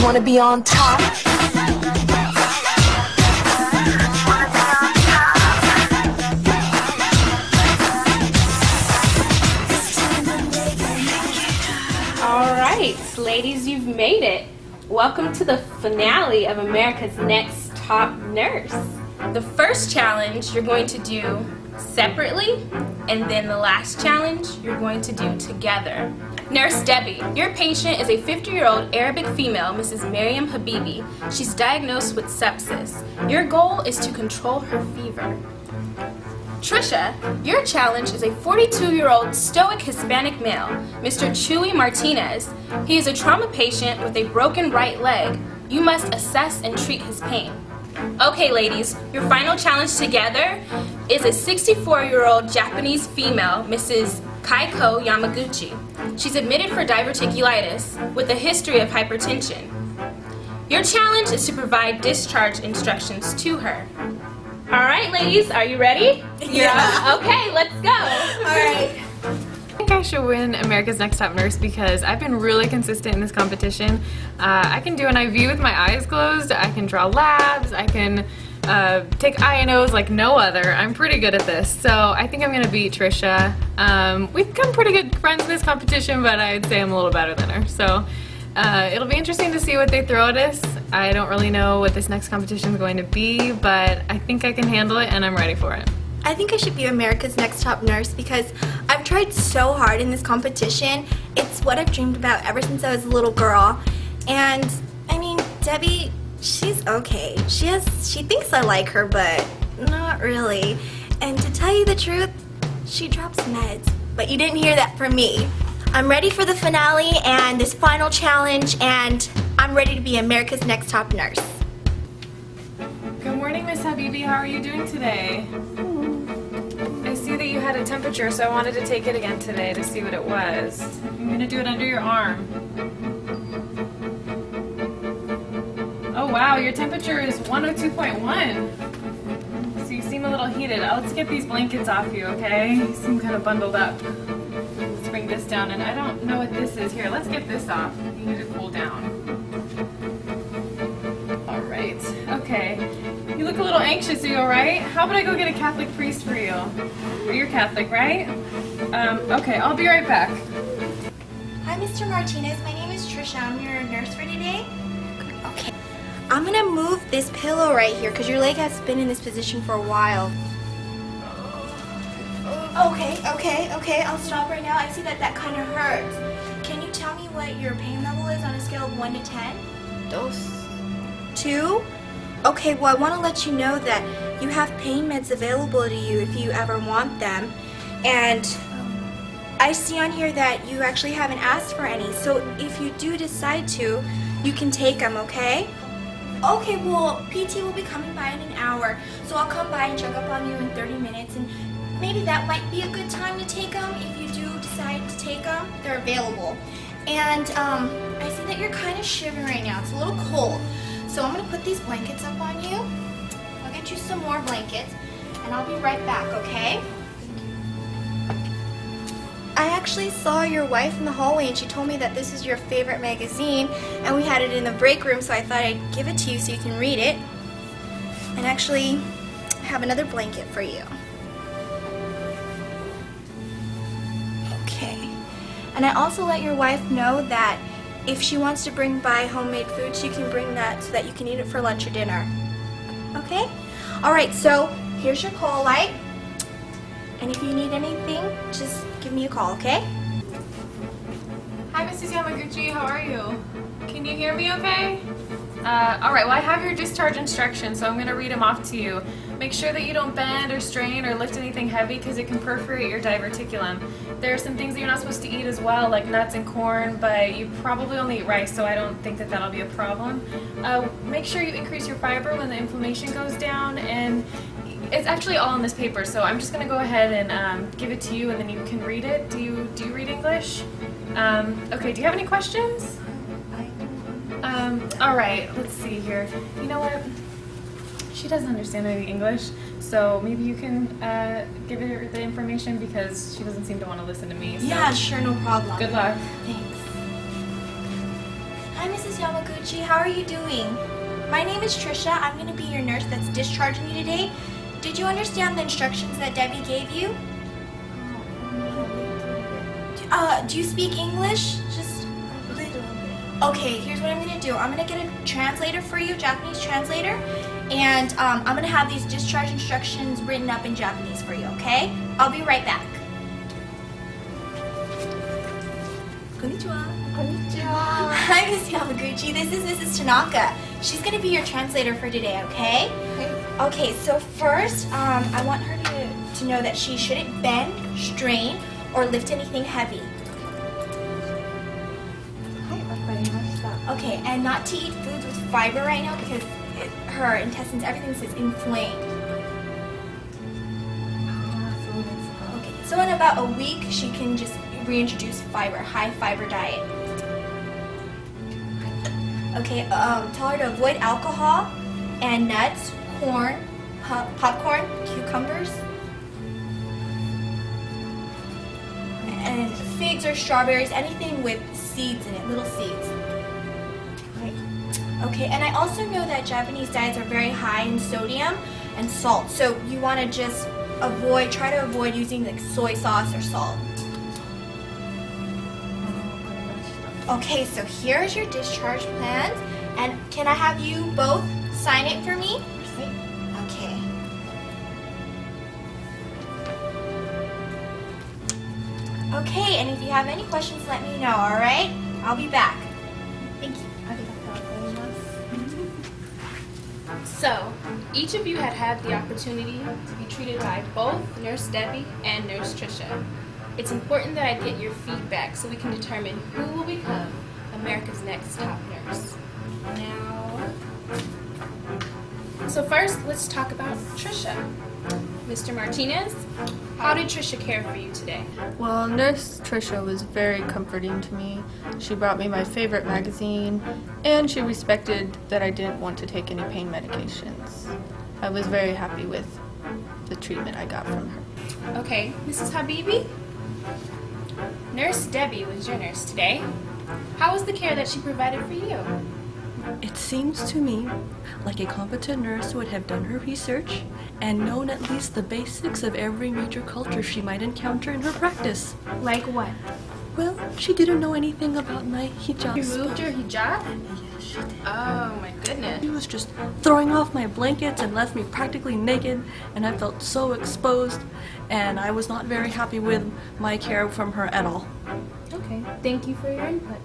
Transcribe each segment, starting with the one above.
wanna be on top. Alright, ladies, you've made it. Welcome to the finale of America's Next Top Nurse. The first challenge you're going to do separately, and then the last challenge you're going to do together. Nurse Debbie, your patient is a 50-year-old Arabic female, Mrs. Mariam Habibi. She's diagnosed with sepsis. Your goal is to control her fever. Trisha, your challenge is a 42-year-old stoic Hispanic male, Mr. CUI Martinez. He is a trauma patient with a broken right leg. You must assess and treat his pain. Okay, ladies, your final challenge together is a 64-year-old Japanese female, Mrs. Kaiko Yamaguchi. She's admitted for diverticulitis with a history of hypertension. Your challenge is to provide discharge instructions to her. Alright, ladies, are you ready? Yeah. Okay, let's go. Alright. I think I should win America's Next Top Nurse because I've been really consistent in this competition. I can do an IV with my eyes closed, I can draw labs, I can take INOs like no other. I'm pretty good at this, so I think I'm going to beat Trisha. We've become pretty good friends in this competition, but I'd say I'm a little better than her. So it'll be interesting to see what they throw at us. I don't really know what this next competition is going to be, but I think I can handle it and I'm ready for it. I think I should be America's Next Top Nurse because I've tried so hard in this competition. It's what I've dreamed about ever since I was a little girl. And I mean, Debbie, she's okay. She thinks I like her, but not really. And to tell you the truth, she drops meds. But you didn't hear that from me. I'm ready for the finale and this final challenge, and I'm ready to be America's Next Top Nurse. Good morning, Miss Habibi. How are you doing today? I see that you had a temperature, so I wanted to take it again today to see what it was. I'm going to do it under your arm. Oh wow, your temperature is 102.1. So you seem a little heated. Let's get these blankets off you, okay? You seem kind of bundled up. Let's bring this down, and I don't know what this is. Here, let's get this off. You need to cool down. Alright, okay. You look a little anxious, are you alright? How about I go get a Catholic priest for you? You're Catholic, right? Okay, I'll be right back. Hi, Mr. Martinez. My name is Trisha. I'm your nurse for today. Okay. I'm gonna move this pillow right here because your leg has been in this position for a while. Okay. I'll stop right now. I see that kind of hurts. Can you tell me what your pain level is on a scale of 1 to 10? 2? Okay, well, I want to let you know that you have pain meds available to you if you ever want them. And I see on here that you actually haven't asked for any. So if you do decide to, you can take them, okay? Okay, well, PT will be coming by in an hour. So I'll come by and check up on you in 30 minutes. And maybe that might be a good time to take them if you do decide to take them. They're available. And I see that you're kind of shivering right now. It's a little cold. So I'm going to put these blankets up on you. I'll get you some more blankets, and I'll be right back, okay? I actually saw your wife in the hallway, and she told me that this is your favorite magazine, and we had it in the break room, so I thought I'd give it to you so you can read it. And actually have another blanket for you. Okay. And I also let your wife know that if she wants to bring by homemade food, she can bring that so that you can eat it for lunch or dinner. Okay? Alright, so here's your call light. And if you need anything, just give me a call, okay? Hi, Mrs. Yamaguchi. How are you? Can you hear me okay? Alright, well I have your discharge instructions, so I'm going to read them off to you. Make sure that you don't bend or strain or lift anything heavy because it can perforate your diverticulum. There are some things that you're not supposed to eat as well, like nuts and corn, but you probably only eat rice, so I don't think that that'll be a problem. Make sure you increase your fiber when the inflammation goes down, and it's actually all on this paper, so I'm just going to go ahead and give it to you and then you can read it. Do you read English? Okay, do you have any questions? Alright, let's see here. You know what? She doesn't understand any English, so maybe you can give her the information because she doesn't seem to want to listen to me. So. Yeah, sure, no problem. Good luck. Thanks. Hi, Mrs. Yamaguchi. How are you doing? My name is Trisha. I'm going to be your nurse that's discharging you today. Did you understand the instructions that Debbie gave you? Do you speak English? Just a little bit. Okay, here's what I'm going to do. I'm going to get a translator for you, Japanese translator, and I'm going to have these discharge instructions written up in Japanese for you, okay? I'll be right back. Konnichiwa. Konnichiwa. Hi, Miss Yamaguchi. This is Mrs. Tanaka. She's going to be your translator for today, okay? Okay, so first, I want her to know that she shouldn't bend, strain, or lift anything heavy. Okay, and not to eat foods with fiber right now because her intestines, everything is inflamed. Okay, so in about a week, she can just reintroduce fiber, high fiber diet. Okay, tell her to avoid alcohol and nuts, corn, popcorn, cucumbers, and figs or strawberries, anything with seeds in it, little seeds. Okay, and I also know that Japanese diets are very high in sodium and salt, so you want to just try to avoid using like soy sauce or salt. Okay, so here's your discharge plans, and can I have you both sign it for me? Okay. Okay, and if you have any questions, let me know, alright? I'll be back. Thank you. So, each of you had the opportunity to be treated by both Nurse Debbie and Nurse Trisha. It's important that I get your feedback so we can determine who will become America's next top nurse. So first, let's talk about Trisha. Mr. Martinez, how did Trisha care for you today? Well, Nurse Trisha was very comforting to me. She brought me my favorite magazine, and she respected that I didn't want to take any pain medications. I was very happy with the treatment I got from her. Okay, Mrs. Habibi? Nurse Debbie was your nurse today. How was the care that she provided for you? It seems to me like a competent nurse would have done her research and known at least the basics of every major culture she might encounter in her practice. Like what? Well, she didn't know anything about my hijab. You removed your hijab? Yes, she did. Oh my goodness. She was just throwing off my blankets and left me practically naked, and I felt so exposed, and I was not very happy with my care from her at all. Okay, thank you for your input.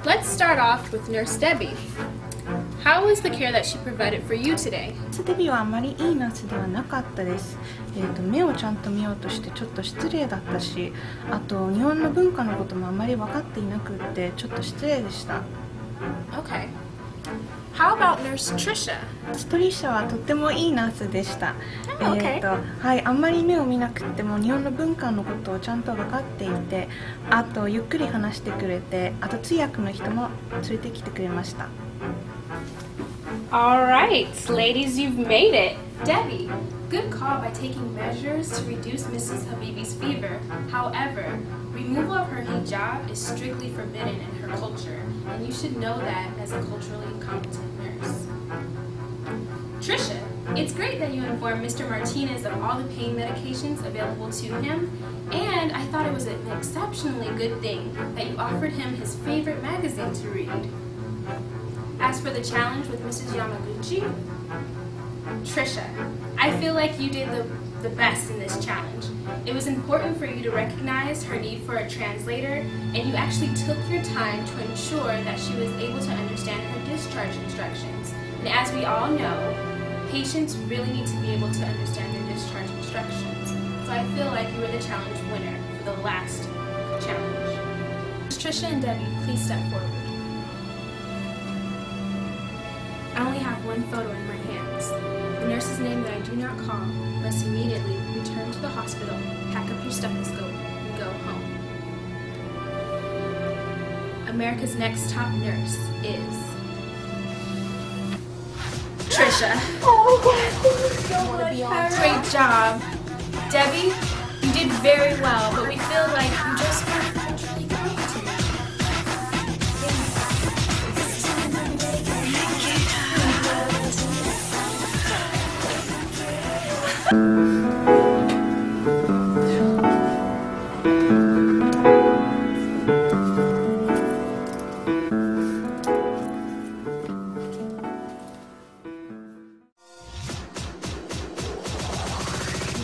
Let's start off with Nurse Debbie. How was the care that she provided for you today? デビはあまりいいナースではなかったです。目をちゃんと見ようとしてちょっと失礼だったし、あと日本の文化のこともあまり分かっていなくってちょっと失礼でした。Okay. How about Nurse Trisha? トリシャはとってもいいナースでした。Oh, okay. はい、あんまり目を見なくっても日本の文化のことをちゃんと分かっていて、あとゆっくり話してくれて、あと通訳の人も連れてきてくれました。Alright, ladies, you've made it. Debbie, good call by taking measures to reduce Mrs. Habibi's fever. However, removal of her hijab is strictly forbidden in her culture, and you should know that as a culturally competent nurse. Trisha, it's great that you informed Mr. Martinez of all the pain medications available to him, and I thought it was an exceptionally good thing that you offered him his favorite magazine to read. As for the challenge with Mrs. Yamaguchi, Trisha, I feel like you did the best in this challenge. It was important for you to recognize her need for a translator, and you actually took your time to ensure that she was able to understand her discharge instructions. And as we all know, patients really need to be able to understand their discharge instructions. So I feel like you were the challenge winner for the last challenge. Trisha and Debbie, please step forward. I only have one photo in my hands. The nurse's name that I do not call must immediately return to the hospital, pack up your stethoscope, and go home. America's next top nurse is Trisha. Oh, thank you so much, Tyra. Great job. Debbie, you did very well, but we feel like you just weren't culturally competent.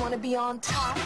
wanna be on top.